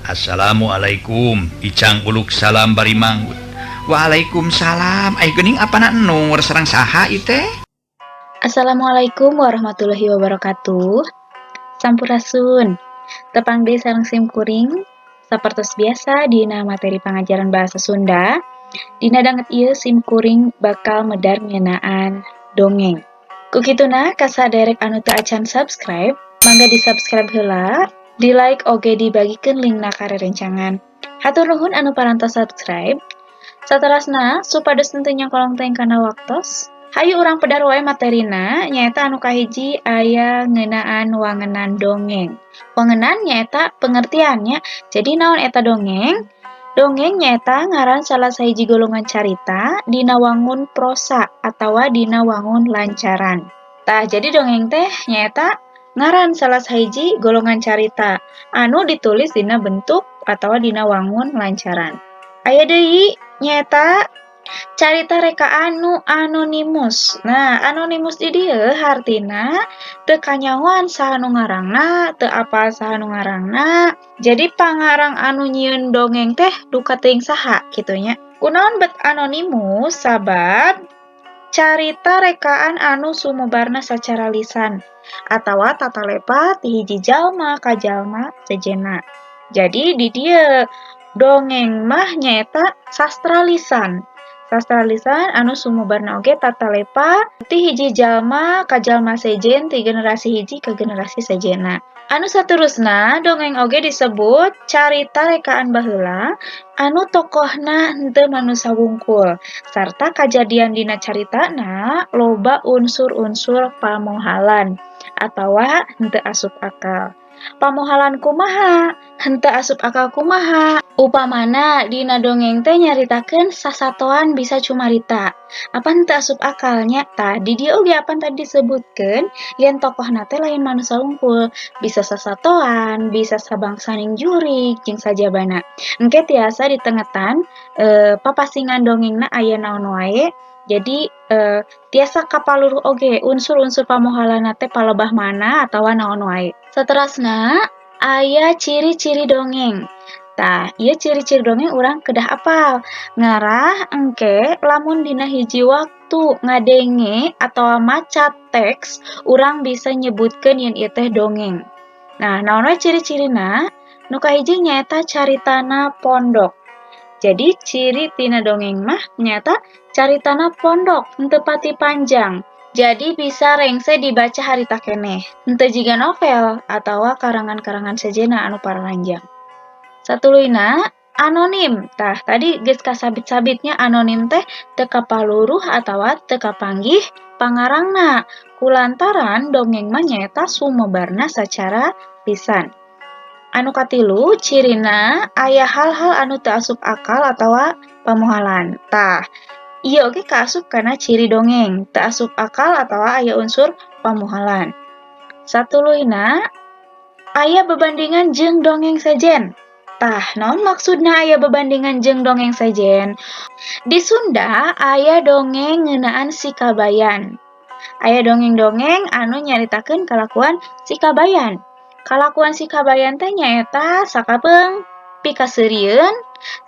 Assalamualaikum Icang uluk salam bari manggut. Waalaikumsalam. Gening apa nur serang saha teh? Assalamualaikum warahmatullahi wabarakatuh. Sampurasun. Tepang deui sareng simkuring sapertos biasa dina materi pangajaran bahasa Sunda. Dina danget ieu simkuring bakal medar ngeunaan dongeng. Kukituna kasaderek anu teu acan subscribe, mangga di-subscribe heula, di-like oge dibagikeun linkna ka rerencangan. Hatur nuhun anu parantos subscribe. Saterasna supados teu nyangkolong teng kana waktos. Hayu urang pedar wae materina nyaeta anu kahiji aya ngeunaan wangenan dongeng. Wangenan nyaeta pengertiannya. Jadi naon eta dongeng? Dongeng nyaeta ngaran salah sahiji golongan carita dina wangun prosa atawa dina wangun lancaran. Tah jadi dongeng teh nyaeta ngaran salah sahiji golongan carita anu ditulis dina bentuk atawa dina wangun lancaran. Aya deui nyaeta carita reka anu anonimus. Nah, anonimus di dieu hartina teu kanyahoan saha nu ngarangna, teu apal saha nu ngarangna. Jadi pangarang anu nyieun dongeng teh duka teuing saha kitu nya. Kunaon bet anonimus? Sabab carita rekaan anu sumebarna sacara lisan atawa tatalepa ti hiji jalma ka jalma sejenna. Jadi di dieu dongeng mah nyaeta sastra lisan. Sastra lisan anu sumebarna oge tatalepa ti hiji jalma ka jalma sejen ti generasi hiji ke generasi sejenna. Anu saterusna dongeng oge disebut carita rekaan baheula anu tokohna henteu manusa wungkul sarta kajadian dina caritana loba unsur-unsur pamohalan atawa henteu asup akal. Pamohalan kumaha? Henteu asup akal kumaha? Upamana dina dongeng teh nyaritakeun sasatoan bisa cumarita. Apa henteu asup akalnya? Tah di dieu oge apan tadi disebutkeun yen tokohna teh lain manusia wungkul, bisa sasatoan, bisa sabangsaning jurig jeung sajabana. Engke tiasa ditengetan papasingan dongengna aya naon wae. Jadi tiasa kapaluruh oge unsur-unsur pamohalanna teh palebah mana atawa naon wae. Saterasna aya ciri-ciri dongeng. Tah, ieu ciri-ciri dongeng urang kedah apal. Ngarah engke lamun dina hiji waktu ngadenge atawa maca teks, urang bisa nyebutkeun yen ieu teh dongeng. Nah, naon wae ciri-cirina? Nu kahiji nyaeta caritana pondok. Jadi ciri tina dongeng mah nyaeta caritana pondok, henteu pati panjang. Jadi bisa rengse dibaca harita keneh. Henteu jiga novel atawa karangan-karangan sejenna anu pararanjang. Satuluyna anonim. Tah, tadi geus kasabit-sabitnya anonim teh teu kapaluruh atawa teu kapanggih pangarangna. Kulantaran dongeng mah nyaeta sumebarna sacara lisan. Anu katilu, cirina aya hal-hal anu teu asup akal atawa pamohalan. Tah, ieu oge kaasup kana ciri dongeng, teu asup akal atawa aya unsur pamohalan. Satuluyna aya bebandingan jeung dongeng sejen. Tah, naon maksudna aya bebandingan jeung dongeng sejen? Di Sunda aya dongeng ngeunaan sikabayan. Aya dongeng-dongeng anu nyaritakeun kalakuan sikabayan. Kalakuan sikabayan teh nyaeta sakapeung pikaseurieun,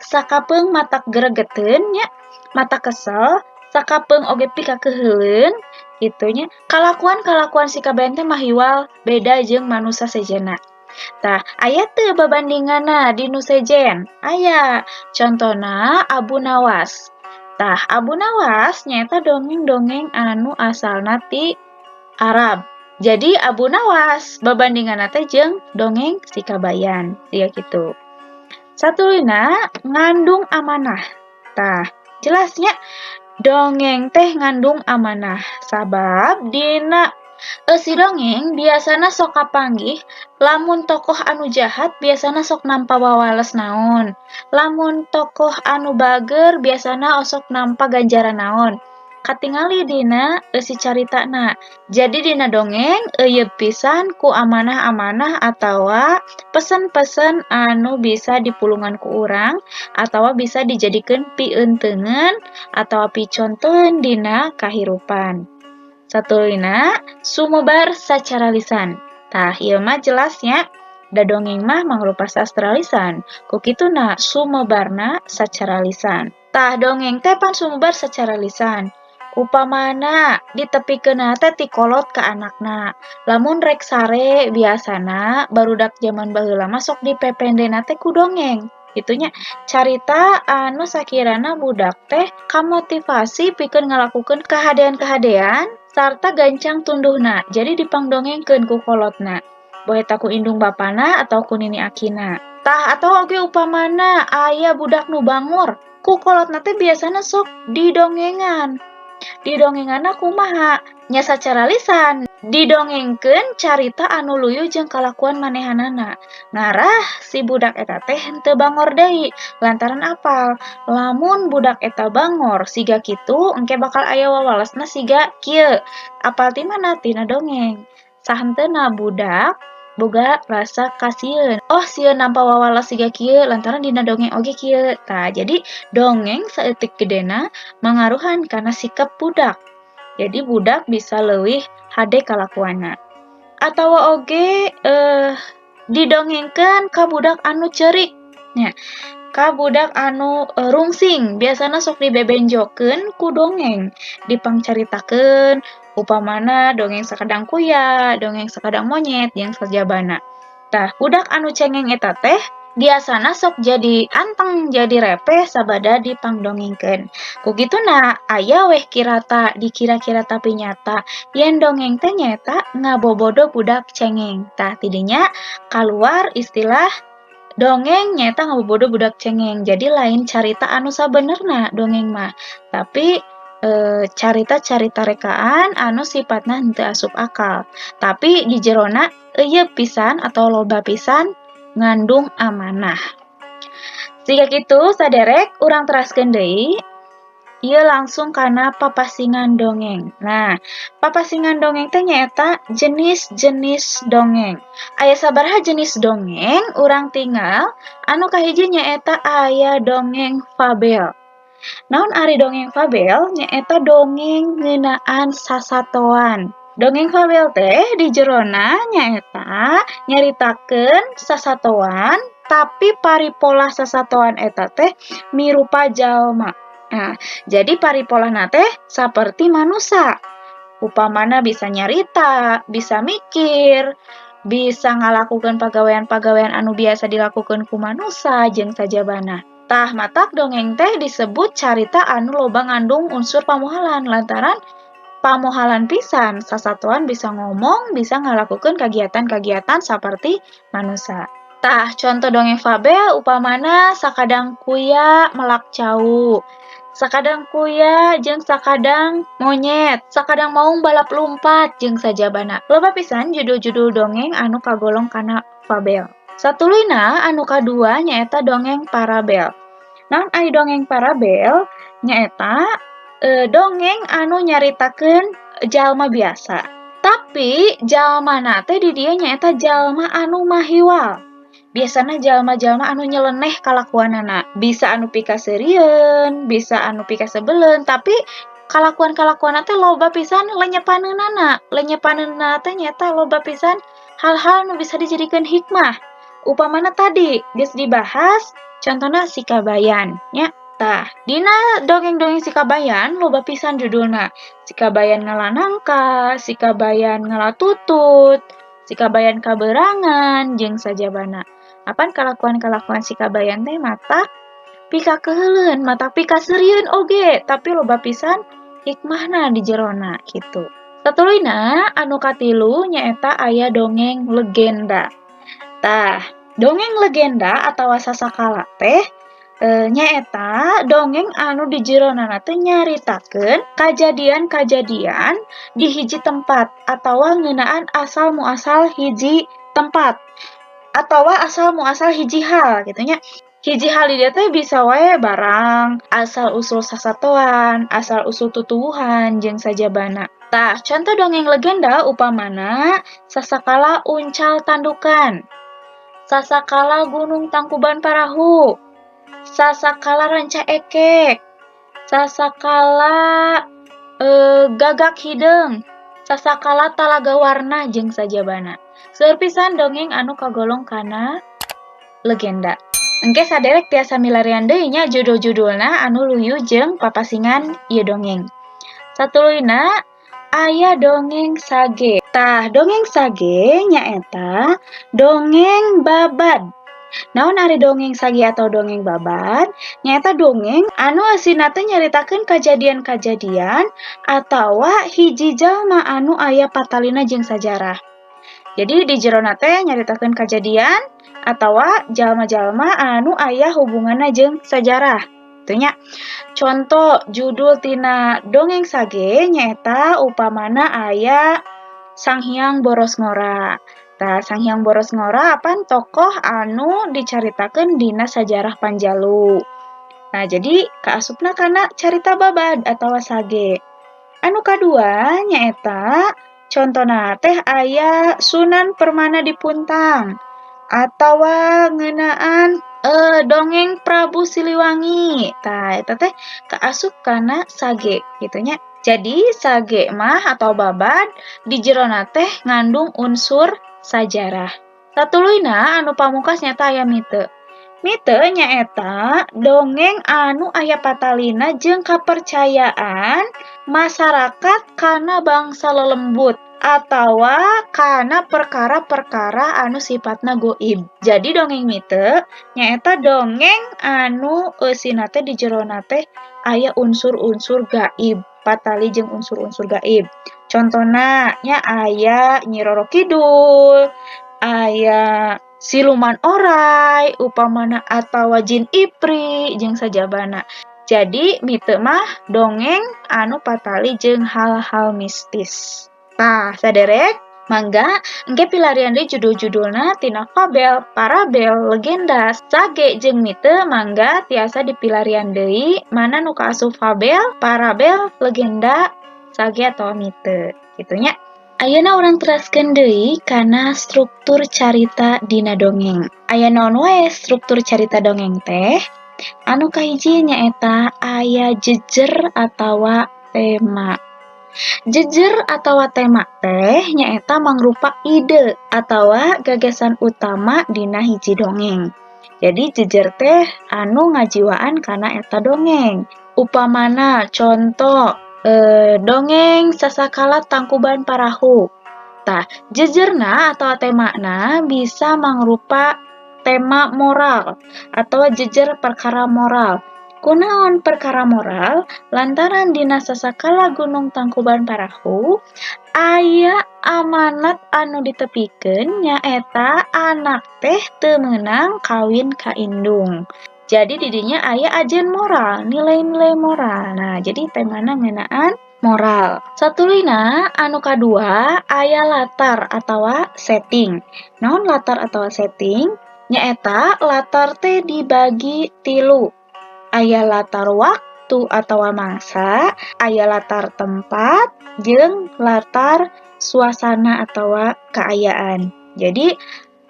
sakapeung matak gregeteun nya, matak kesel, sakapeung oge pikakeuheuleun kitu nya. Kalakuan-kalakuan sikabayan teh mahiwal beda jeung manusa sejenna. Tah, aya teu babandinganna di nu sejen? Aya. Contona Abu Nawas. Tah, Abu Nawas nyaeta dongeng-dongeng anu asalna ti Arab. Jadi Abu Nawas babandinganna teh jeung dongeng sikabayan. Ieu kitu. Satuluyna ngandung amanah. Tah, jelasnya dongeng teh ngandung amanah. Sabab dina eusi dongeng biasana sok kapanggih lamun tokoh anu jahat biasana sok nampa wawales naon. Lamun tokoh anu bager biasana sok nampa ganjaran naon. Katingali dina eusi caritana. Jadi dina dongeng euyeub pisan ku amanah-amanah atawa pesen-pesen anu bisa dipulungan ku urang atawa bisa dijadikeun pieunteunan atawa picontohan dina kahirupan. Satuluyna sumebar sacara lisan. Tah, ieu mah jelasnya Da dongeng mah mangrupa sastra lisan. Kukituna sumebarna sacara lisan. Tah dongeng teh pan sumebar secara lisan. Upamana ditepikeunna teh ti kolot ka anakna. Lamun rek sare biasana barudak zaman baheula mah sok dipependena teh ku dongeng. Itunya carita anu sakirana budak teh kamotivasi pikeun ngalakukeun kahadean-kahadean sarta gancang tunduhna. Jadi dipangdongengkeun ku kolotna. Boe eta ku indung bapana atau ku nini akina. Tah atau oge upamana aya budak nu bangor, ku kolotna teh biasana sok didongengan. Didongenganna kumaha? Nya sacara lisan. Didongengkeun carita anu luyu jeung kalakuan manehanana. Ngarah si budak eta teh henteu bangor deui lantaran apal. Lamun budak eta bangor siga kitu engke bakal aya wawalesna siga kieu. Apal ti mana? Tina dongeng. Sahenteuna budak boga rasa kasieun. Oh, sieun nampa wawales siga kieu lantaran dina dongeng oge kieu. Tah, jadi dongeng saeutik gedena mangaruhan karena sikap budak. Jadi budak bisa leuwih hade kalakuanna. Atawa oge didongengkeun ka budak anu ceurik. Nya, ka budak anu rungsing, biasana sok dibebenjokeun ku dongeng, dipangcaritakeun upamana dongeng sakadang kuya, dongeng sakadang monyet yang sajabana. Tah, budak anu cengeng eta teh biasana sok jadi anteng, jadi repeh sabada dipangdongengkeun. Kugituna aya weh kirata dikira-kira tapi nyata yen dongeng teh nyaeta ngabobodo budak cengeng. Tah, tidinya kaluar istilah dongeng nyaeta ngabobodo budak cengeng. Jadi lain carita anu sabenerna dongeng mah. Tapi carita-carita rekaan anu sifatna henteu asup akal. Tapi di jerona eueuh pisan atau loba pisan ngandung amanah. Siga kitu saderek urang teraskeun deui. Ieu langsung kana papasingan dongeng. Nah, papasingan dongeng teh nyaeta jenis-jenis dongeng. Aya sabaraha jenis dongeng? Urang tinggal anu kahiji nyaeta aya dongeng fabel. Naon ari dongeng fabel? Nyaeta dongeng ngeunaan sasatoan. Dongeng fabel teh di jerona nyaeta nyaritakeun sasatoan tapi paripola sasatoan eta teh mirupa jalma. Nah, jadi paripolana teh saperti manusia. Upamana bisa nyarita, bisa mikir, bisa ngalakukeun pagawean-pagawean anu biasa dilakukeun ku manusia jeung sajabana. Tah matak dongeng teh disebut carita anu loba ngandung unsur pamohalan lantaran pamohalan pisan sasatoan bisa ngomong, bisa ngalakukeun kagiatan-kagiatan saperti manusia. Tah contoh dongeng fabel upamana sakadang kuya melak cau. Sakadang kuya jeung sakadang monyet, sakadang maung balap lumpat jeung sajabana. Loba pisan judul-judul dongeng anu kagolong kana fabel. Satuluyna anu kadua nyaeta dongeng parabel. Naon ari dongeng parabel? Nyaeta dongeng anu nyaritakeun jalma biasa. Tapi jalmana teh di dieu nyaeta jalma anu mahiwal. Biasana jalma-jalma anu nyeleneh kalakuanana. Bisa anu pikaseurieun, bisa anu pikasebeleun, tapi kalakuan-kalakuanna teh loba pisan lenyepaneunana. Lenyepaneunana teh nyaeta loba pisan hal-hal nu bisa dijadikeun hikmah. Upamana tadi geus dibahas contohna si Kabayan nya. Tah, dina dongeng-dongeng si Kabayan loba pisan judulna. Si Kabayan ngalanangka, si Kabayan ngalatutut, si Kabayan kaberangan jeung sajabana. Apan kalakuan-kalakuan si Kabayan teh matak pikakeheuleuan, matak pikaseurieun oge, tapi loba pisan hikmahna di jerona kitu. Satuluyna anu katilu nyaeta aya dongeng legenda. Tah, dongeng legenda atawa sasakala teh nyaeta dongeng anu di jeronana teh nyaritakeun kajadian-kajadian di hiji tempat atawa ngeunaan asal muasal hiji tempat atawa asal muasal hiji hal gitu nya. Hiji hal di dieu teh bisa wae barang, asal usul sasatoan, asal usul tutuwuhan jeung sajabana. Tah, contoh dongeng legenda upamana sasakala uncal tandukan, sasakala gunung Tangkuban Parahu, sasakala ranca ekek, sasakala gagak hideung, sasakala talaga warna jeung sajabana. Seueur pisan dongeng anu kagolong kana legenda. Engke saderek tiasa milarian deui nya judul-judulna anu luyu jeung papasingan ieu dongeng. Satuluyna aya dongeng sage. Tah, dongeng sage nyaeta dongeng babad. Naon ari dongeng sage atau dongeng babad? Nyaeta dongeng anu eusina teh nyaritakeun kajadian-kajadian atawa hiji jalma anu aya patalina jeung sajarah. Jadi di jerona teh nyaritakeun kajadian atawa jalma-jalma anu aya hubunganna jeung sajarah. Teu nya. Contoh judul tina dongeng sage nyaeta upamana aya Sang Hyang Boros Ngora. Tah, Sang Hyang Boros Ngora apan tokoh anu dicaritakeun dina sajarah Panjalu. Nah, jadi kaasupna kana carita babad atawa sage. Anu kadua nyaeta contona teh aya Sunan Permana di Puntang atawa ngeunaan dongeng Prabu Siliwangi. Tah, eta teh kaasup kana sage kitu nya. Jadi sage mah atau babad di jerona teh ngandung unsur sajarah. Satuluyna anu pamungkas nyata aya mite. Mite nyaeta dongeng anu aya patalina jeung kapercayaan masyarakat kana bangsa lelembut atawa kana perkara-perkara anu sifatna goib. Jadi dongeng mite nyaeta dongeng anu eusina teh di jerona teh aya unsur-unsur gaib, patali jeung unsur-unsur gaib. Contona nya aya Nyi Roro Kidul, aya siluman oray, upamana atawa jin ipri jeung sajabana. Jadi mite mah dongeng anu patali jeung hal-hal mistis. Tah, saderek, mangga engke pilarian deui judul-judulna tina fabel, parabel, legenda, sage jeung mite mangga tiasa dipilarian deui mana nu kaasup fabel, parabel, legenda, sage atau mite. Kitu nya. Ayeuna urang teraskeun deui kana struktur carita dina dongeng. Aya naon wae struktur carita dongeng teh? Anu kahiji nyaeta aya jejer atawa tema. Jejer atawa tema teh nyaeta mangrupa ide atawa gagasan utama dina hiji dongeng. Jadi jejer teh anu ngajiwaan kana eta dongeng. Upamana contoh dongeng Sasakala Tangkuban Parahu. Tah, jejerna atau temana bisa mangrupa tema moral atau jejer perkara moral. Kunaon perkara moral? Lantaran dina Sasakala Gunung Tangkuban Parahu aya amanat anu ditepikeun nyaeta anak teh teu meunang kawin ka indung. Jadi didinya aya ajen moral, nilai-nilai moral. Nah, jadi temana ngeunaan moral. Satuluyna anu kadua aya latar atawa setting. Naon latar atawa setting? Nyaeta latar teh dibagi tilu. Aya latar waktu atawa mangsa, aya latar tempat, jeung latar suasana atawa kaayaan. Jadi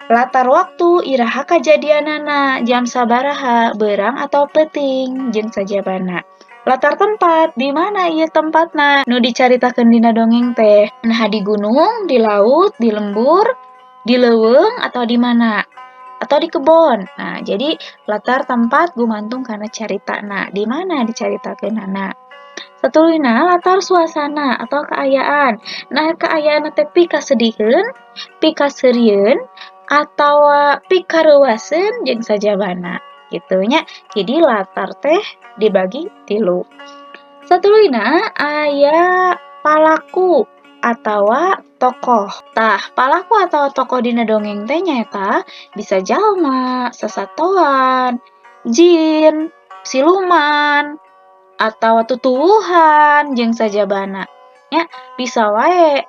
latar waktu iraha kajadianana, jam sabaraha, beurang atau peuting, jeung sajabana. Latar tempat, di mana ieu tempatna? Nu dicaritakeun dina dongeng teh. Nah, di gunung, di laut, di lembur, di leuweung atau di mana? Atau di kebon. Nah, jadi latar tempat gumantung kana caritana. Di mana dicaritakeunana? Satuluyna latar suasana atau kaayaan. Nah, kaayaan teh pikasedihkeun, pikaseurieun, atawa pikareuaseun jeung sajabana. Kitu nya. Jadi latar teh dibagi tilu. Satuluyna aya palaku atawa tokoh. Tah, palaku atau tokoh dina dongeng teh nyaeta bisa jalma, sasatoan, jin, siluman, atawa tutuwuhan jeung sajabana. Nya, bisa wae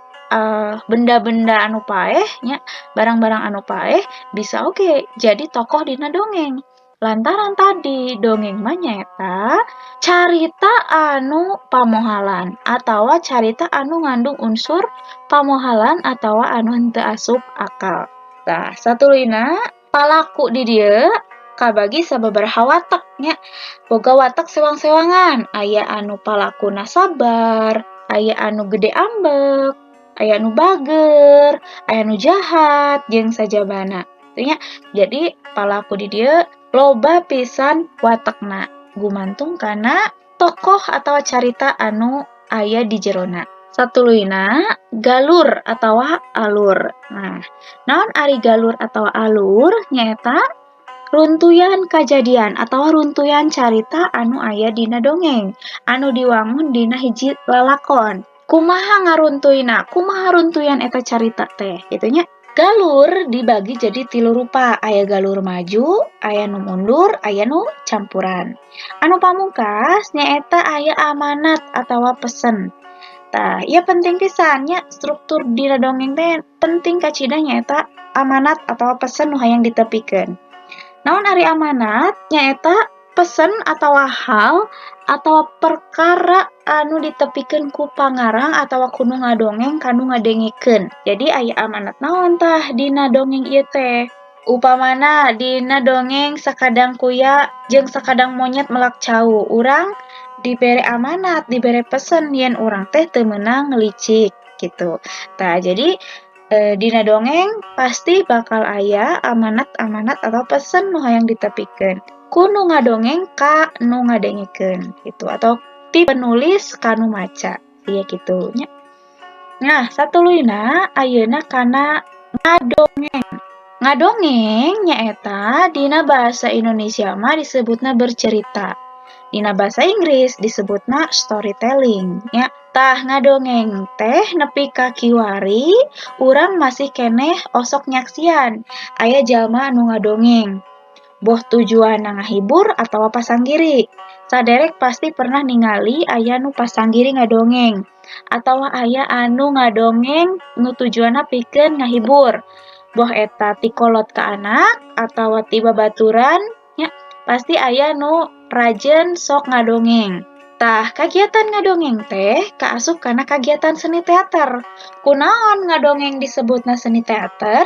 benda-benda anu paeh nya, barang-barang anu paeh bisa oge jadi tokoh dina dongeng. Lantaran tadi dongeng mah nyaeta carita anu pamohalan atawa carita anu ngandung unsur pamohalan atawa anu henteu asup akal. Tah, satuluyna palaku di dieu kabagi sababaraha watak nya. Boga watak sewang-sewangan. Aya anu palakuna sabar, aya anu gede ambek, aya nu bager, aya nu jahat jeung sajabana. Itunya. Jadi palaku di dieu loba pisan watekna gumantung kana tokoh atau carita anu aya di jerona. Satuluina galur atau alur. Nah, naon ari galur atau alur nyaeta runtuyan kajadian atau runtuyan carita anu aya dina dongeng anu diwangun dina hiji lalakon. Kumaha ngaruntuyna? Kumaha runtuyan eta carita teh? Gitunya. Galur dibagi jadi 3 rupa. Aya galur maju, aya nu mundur, aya nu campuran. Anu pamungkas nyaeta aya amanat atawa pesen. Tah, ieu penting pisan nya struktur dina dongeng teh penting kacida nyaeta amanat atawa pesen nu hayang ditepikeun. Naon ari amanat? Nyaeta pesen atawa hal atawa perkara anu ditepikeun ku pangarang atawa ku nu ngadongeng kanu ngadengikeun. Jadi aya amanat naon tah dina dongeng ieu teh? Upamana dina dongeng Sakadang Kuya jeung Sakadang Monyet Melak Cau, urang dibere amanat, dibere pesen yen urang teh teu meunang licik gitu. Tah, jadi dina dongeng pasti bakal aya amanat-amanat atau pesen nu hayang ditepikeun ku nu ngadongeng ka nu ngadengikeun gitu atau ti penulis ka nu maca ieu kitu nya. Nah, satuluina ayeuna kana ngadongeng. Ngadongeng nyaeta dina bahasa Indonesia mah disebutna bercerita. Dina bahasa Inggris disebutna storytelling ya. Tah ngadongeng teh nepi ka kiwari urang masih keneh osok nyaksian aya jalma anu ngadongeng. Boh tujuanna ngahibur atawa pasanggiri. Saderek pasti pernah ningali aya nu pasanggiri ngadongeng atawa aya anu ngadongeng nu tujuanna pikeun ngahibur. Boh eta ti kolot ka anak atawa ti babaturan nya pasti aya nu rajen sok ngadongeng. Tah, kagiatan ngadongeng teh kaasup kana kagiatan seni teater. Kunaon ngadongeng disebutna seni teater?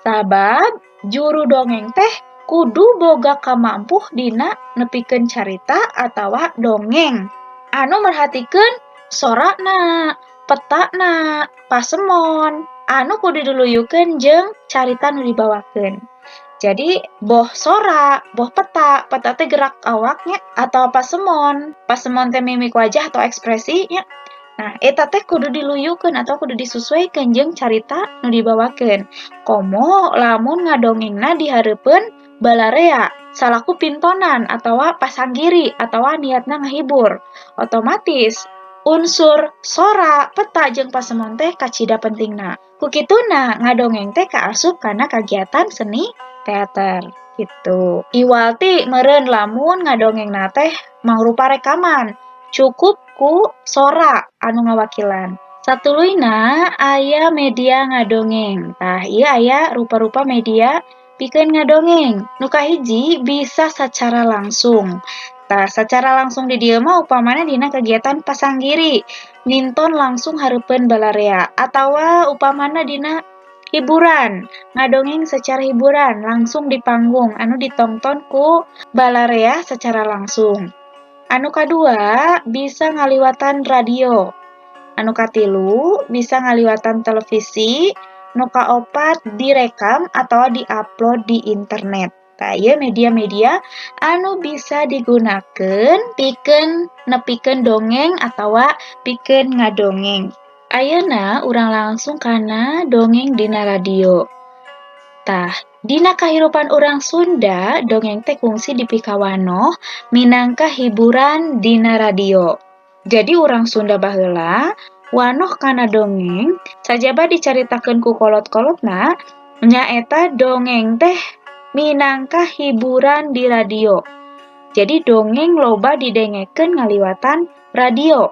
Sabab juru dongeng teh kudu boga kamampuh dina nepikeun carita atawa dongeng. Anu merhatikeun sorana, petana, pasemon, anu kudu diluyukeun jeung carita nu dibawakeun. Jadi boh sora, boh peta teh gerak awaknya atau pasemon teh mimik wajah atau ekspresinya. Nah, eta teh kudu diluyukeun atau kudu disesuaikeun jeung carita nu dibawakeun. Komo lamun ngadongengna di hareupeun balarea, salaku pintonan atawa pasanggiri atawa niatna ngahibur. Otomatis unsur sora, peta jeung pasemon teh kacida pentingna. Kukituna ngadongeng teh kaasup kana kagiatan seni teater gitu. Iwalti meureun lamun ngadongengna teh mangrupa rekaman. Cukup ku sora anu ngawakilan. Satuluina aya media ngadongeng. Tah, ieu aya rupa-rupa media pikeun ngadongeng. Nu kahiji bisa secara langsung. Tah, secara langsung di dieu mah upamana dina kegiatan pasanggiri, ninton langsung hareupeun balarea atawa upamana dina hiburan, ngadongeng secara hiburan langsung di panggung anu ditonton ku balarea secara langsung. Anu kadua bisa ngaliwatan radio. Anu katilu bisa ngaliwatan televisi. Nu kaopat direkam atau diupload di internet. Tah, ieu media-media anu bisa digunakeun pikeun nepikeun dongeng atawa pikeun ngadongeng. Ayeuna urang langsung kana dongeng dina radio. Tah, dina kahirupan urang Sunda, dongeng teh kungsi dipikawanoh minangka hiburan dina radio. Jadi urang Sunda baheula wanoh kana dongeng sajaba dicaritakeun ku kolot-kolotna nyaeta dongeng teh minangka hiburan di radio. Jadi dongeng loba didengekeun ngaliwatan radio.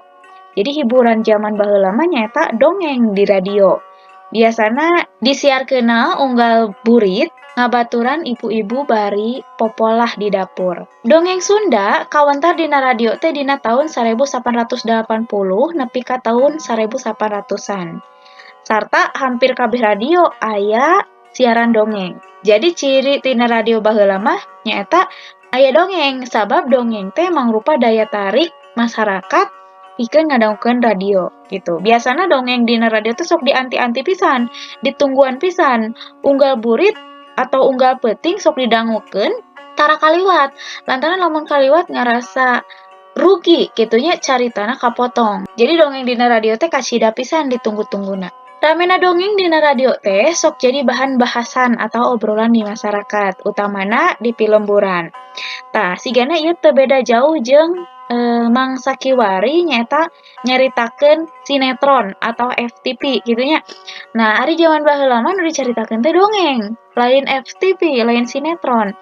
Jadi hiburan zaman baheula mah nyaeta dongeng di radio. Biasana disiarkeunna unggal burit ngabaturan ibu-ibu bari popolah di dapur. Dongeng Sunda kawentar dina radio teh dina tahun 1880 nepi ka tahun 1800-an. Sarta hampir kabeh radio aya siaran dongeng. Jadi ciri tina radio baheula mah nyaeta aya dongeng sabab dongeng teh mangrupa daya tarik masyarakat pikeun ngadongkeun radio gitu. Biasana dongeng dina radio teh sok dianti-anti pisan, ditungguan pisan. Unggal burit atau unggal peuting sok didangukeun tara kaliwat. Lantaran lamun kaliwat ngarasa rugi gitunya caritana kapotong. Jadi dongeng dina radio teh kacida pisan ditunggu-tungguna. Ramena dongeng dina radio teh sok jadi bahan bahasan atau obrolan di masyarakat, utamana di pilemburan. Tah, sigana ieu teu beda jauh jeung Mang Sakiwari nyaeta nyaritakeun sinetron atau FTP gitunya. Nah, ari zaman baheula mah nu dicaritakeun teh dongeng, lain FTP, lain sinetron.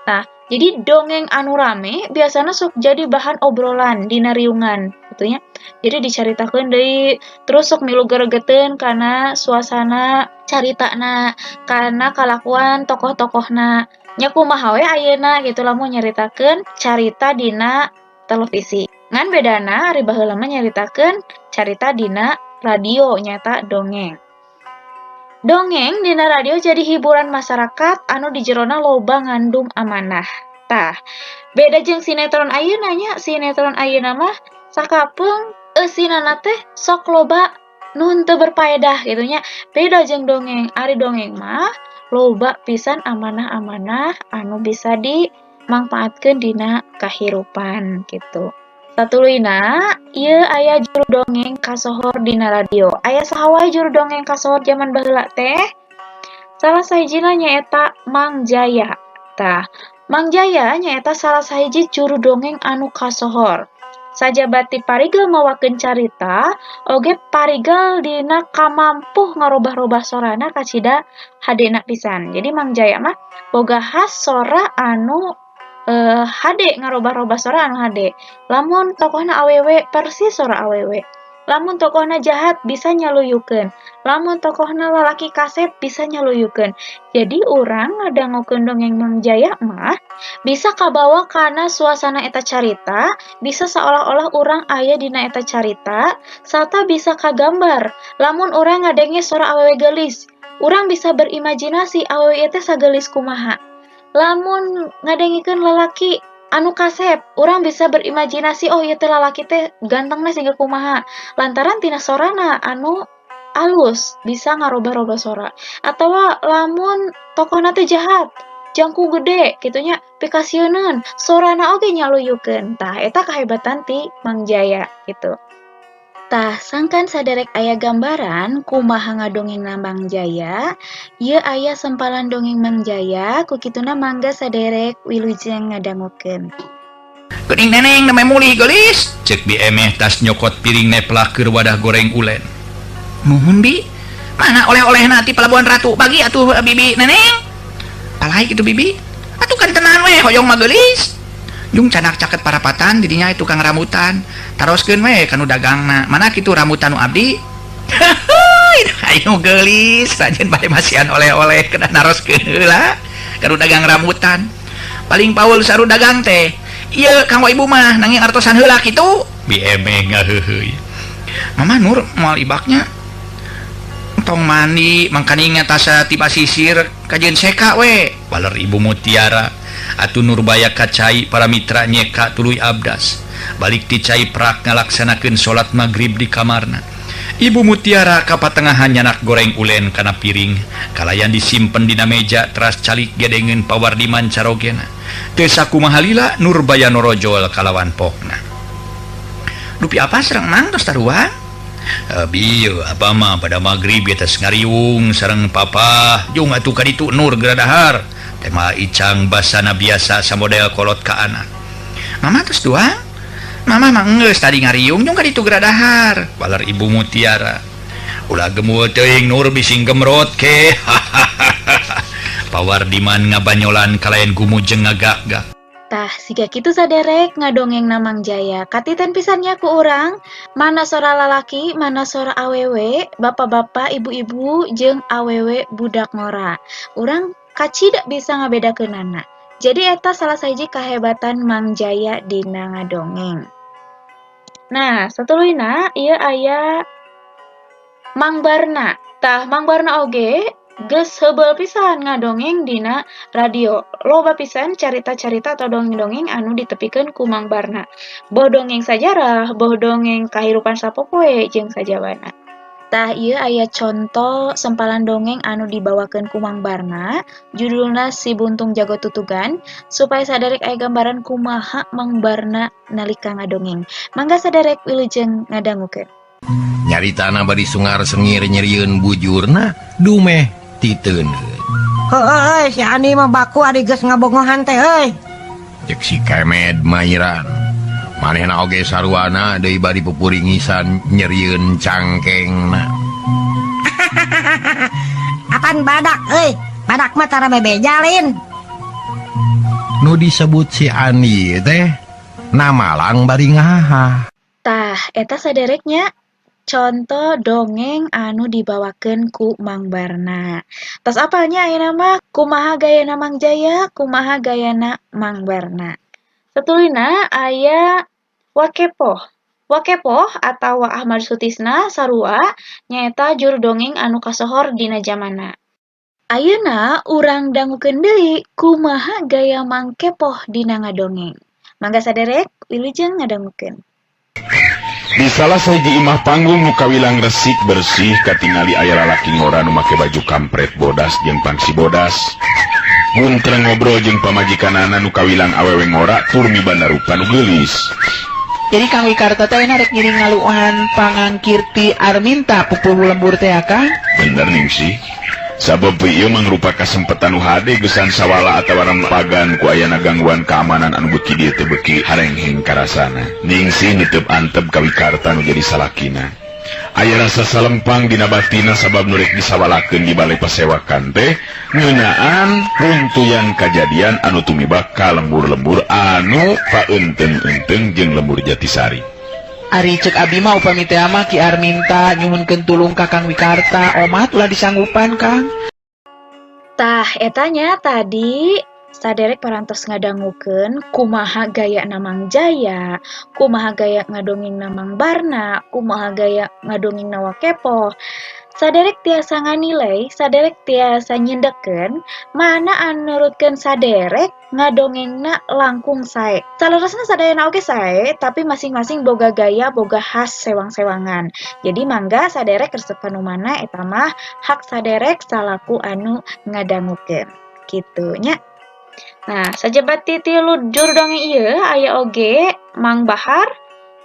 Nah, jadi dongeng anu rame biasana sok jadi bahan obrolan dina riungan gitu nya. Jadi dicaritakeun deui terus sok milu gregeteun kana suasana caritana, kana kalakuan tokoh-tokohna. Nya kumaha we ayeuna gitu lamun nyaritakeun carita dina televisi. Ngan bedana ari baheula mah nyaritakeun carita dina radio nyata dongeng. Dongeng dina radio jadi hiburan masyarakat anu di jerona loba ngandung amanah. Tah, beda jeung sinetron ayeuna nya, sinetron ayeuna mah sakapeung eusinana teh sok loba nun teu berpaedah gitu nya. Beda jeung dongeng, ari dongeng mah loba pisan amanah-amanah anu bisa dimangpaatkeun dina kahirupan gitu. Satuluyna, ieu aya juru dongeng kasohor dina radio. Aya saha wae juru dongeng kasohor zaman baheula teh? Salah sahijina nyaeta Mang Jaya. Tah, Mang Jaya nyaeta salah sahiji juru dongeng anu kasohor. Sajabat ti parigel mawakeun carita, oge parigel dina kamampuh ngarobah-robah sorana kacida hadena pisan. Jadi Mang Jaya mah boga khas sora anu hade ngarobah-robah sora anu hade. Lamun tokohna awewe persis sora awewe. Lamun tokohna jahat bisa nyaluyukeun. Lamun tokohna lalaki kasep bisa nyaluyukeun. Jadi urang ngadangukeun dongeng Mang Jaya mah bisa kabawa kana suasana eta carita, bisa seolah-olah urang aya dina eta carita, sarta bisa kagambar. Lamun urang ngadenge sora awewe geulis, urang bisa berimajinasi awewe teh sageulis kumaha. Lamun ngadengikeun lalaki anu kasep, urang bisa berimajinasi oh ieu teh lalaki teh gantengna siga kumaha. Lantaran tina sorana anu alus bisa ngarobah-robah sora. Atawa lamun tokohna teh jahat, jangku gede gitunya pikasieun sorana oge nyaluyukeun. Tah eta kahebatan ti Mang Jaya gitu. Tah, sangkan saderek aya gambaran kumaha ngadongengna Mang Jaya, ieu aya sempalan dongeng Mang Jaya, kukituna mangga saderek wilujeng ngadangukeun. Geuning neneng namanya mulih geulis, cek bi emeh tas nyokot piring neplak keur wadah goreng ulen. Nuhun bi, mana oleh-olehna ti pelabuhan ratu, bagi atuh bibi neneng. Palai kitu bibi, atuh kan tenan we hoyong mah geulis. Jung canak caket parapatan didinya tukang rambutan, taroskeun we kanu dagangna. Mana kitu rambutan nu abdi? Ayo geulis, sajen bae masihan oleh-oleh kena naroskeun heula kanu dagang rambutan. Paling paul saru dagang teh. Ieu kang ibu mah nanging artosan heula kitu. Bi emeh ngaheuheuy. Mama Nur moal ibaknya tong mandi mangkani ngatasa ti pasisir kajen seka we. Baler ibu Mutiara. Atuh Nurbaya kacai para mitra nyeka tuluy abdas balik ti cai prak ngalaksanakeun salat maghrib di kamarna. Ibu Mutiara kapatengahan nyanak goreng ulen kana piring kalayan disimpen dina meja teras calik gedengeun pawardiman carogena. Teu sakumaha lila Nurbaya norojol kalawan pokna. Dupi apa sareng Mang tos taruang? Bieu apa mah pada maghrib eta ngariung sareng papa jung atuh ka ditu Nur geradahar. Tema icang basana biasa samodel kolot ka anak. Mama terus doang? Mama mah geus tadi ngariung jeung ka ditu geradahar. Balar ibu Mutiara. Ulah gemueul teuing Nur bising gemrot ke. Pawardiman ngabanyolan kalayan gumujeng ngagak-gak. Tah, siga kitu saderek ngadongeng na Mang Jaya. Katiten pisannya ku urang, mana sora lalaki, mana sora awewe, bapak-bapak, ibu-ibu, jeung awewe budak ngora. Urang kacida bisa ngabedakeunana. Jadi eta salah sahiji kahebatan Mang Jaya dina ngadongeng. Nah, satuluyna ieu aya Mang Barna. Tah, Mang Barna oge geus heubeul pisan ngadongeng dina radio. Loba pisan carita-carita atau dongeng-dongeng anu ditepikeun ku Mang Barna. Boh dongeng sajarah, boh dongeng kahirupan sapopoe jeung sajabana. Tah ieu aya conto sempalan dongeng anu dibawakeun ku Mang Barna, judulna Si Buntung Jago Tutugan, supaya saderek aya gambaran kumaha Mang Barna nalika ngadongeng. Mangga saderek wilujeng ngadangukeun. Nyaritana bari sungar sengir nyerieun bujurna dumeh titeun. Heuh, si Ani mah baku adi geus ngabongohan teh euy. Cek si Kemed mairan. Manehna oge sarwana deui bari pupuringisan nyerieun cangkengna. Apan badak euy? Badak mah tara bebejalin. Nu disebut si Ani teh namalang bari ngaha. Tah, eta sadereknya contoh dongeng anu dibawakeun ku Mang Barna. Tos apalnya ayeuna mah kumaha gayana Mang Jaya, kumaha gayana Mang Barna. Satulina aya Wakepoh. Wakepoh atau Ahmad Sutisna sarua nyaeta juru dongeng anu kasohor dina zamanna. Ayeuna urang dangukeun deui kumaha gaya Mang Kepoh dina ngadongeng. Mangga saderek wilujeng ngadangukeun. Di salah sahiji imah panggung nu kawilang resik bersih katingali aya lalaki ngora nu make baju kampret bodas jeung pangsi bodas. Muntreng ngobrol jeung pamajikanana nu kawilang awewe ngora tur mibanda rupa nu geulis. Jadi Kang Wikarta teh rek ngiring ngaluhan pangangkir ti Arminta pupuh lembur teh Kang. Bener ning sih. Sabab ieu mangrupa kasempatan nu hade gesan sawala atawaran pagan ku ayana gangguan keamanan anu beuki dieu teh beuki harengheng karasana. Ningsih niteup antep ka Wikarta nu jadi salakina. Aya rasa salempang dina batina sabab nu rek disawalakeun di balai pasewakan teh ngeunaan runtuyan kajadian anu tumibak ka lembur-lembur anu paeunteng-eunteng jeung lembur Jatisari. Ari cek abi mah upami teh mah Ki Arminta nyuhunkeun tulung ka Kang Wikarta, omah ulah disanggupan Kang. Tah, etanya tadi saderek parantos ngadangukeun kumaha gaya Mang Jaya, kumaha gaya ngadongeng Mang Barna, kumaha gaya ngadongeng Wakepoh. Saderek tiasa nganilai, saderek tiasa nyendeken, mana anu nurutkeun saderek ngadongengna langkung sae. Salerosna sadayana oge sae, tapi masing-masing boga gaya, boga khas sewang-sewangan. Jadi mangga saderek resep anu mana eta mah hak saderek salaku anu ngadangukeun. Kitu nya. Nah, sajabat ti tilu juru dongeng ieu aya oge Mang Bahar,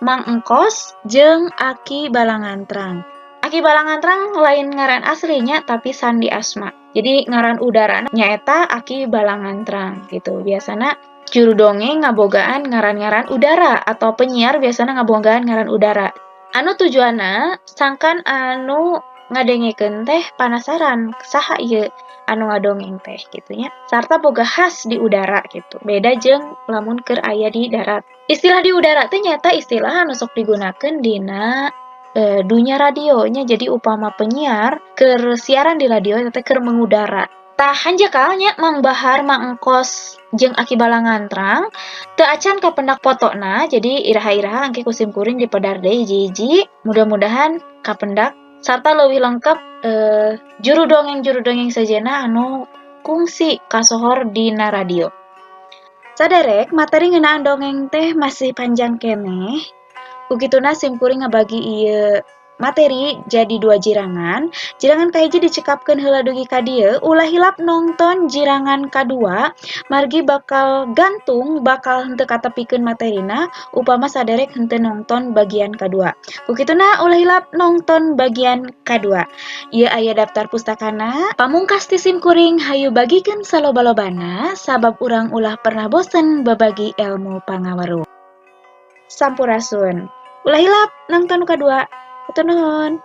Mang Engkos, jeung Aki Balangantrang. Aki Balangantrang lain ngaran aslinya tapi sandi asma. Jadi ngaran udara nyaeta Aki Balangantrang gitu. Biasana juru dongeng ngabogaan ngaran-ngaran udara atau penyiar biasana ngabogaan ngaran udara. Anu tujuanna sangkan anu ngadengekeun teh panasaran saha ieu anu ngadongeng teh gitu nya. Sarta boga khas di udara gitu. Beda jeung lamun keur aya di darat. Istilah di udara teh nyata istilah anu sok digunakeun dina dunia radionya. Jadi upama penyiar keur siaran di radio teh keur mengudara. Tah hanjakalnya Mang Bahar, Mang Engkos jeung Aki Balangantrang teu acan kapendak fotona. Jadi iraha-iraha engke kusim kuring dipedar deui hiji-hiji. Mudah-mudahan kapendak sarta leuwih lengkap juru dongeng sajena anu kungsi kasohor dina radio. Saderek materi ngeunaan dongeng teh masih panjang keneh. Kukituna simkuring ngabagi ieu materi jadi 2 jirangan. Jirangan kahiji dicekapkeun heula dugi ka dieu, ulah hilap nongton jirangan kadua, margi bakal gantung bakal henteu katepikeun materina upama saderek henteu nongton bagian kadua. Kukituna ulah hilap nongton bagian kadua. Ieu aya daftar pustakana. Pamungkas ti simkuring hayu bagikeun saloba-lobana sabab urang ulah pernah bosen babagi ilmu pangaweruh. Sampurasun. Ulah hilap nongton kadua. Hatur nuhun.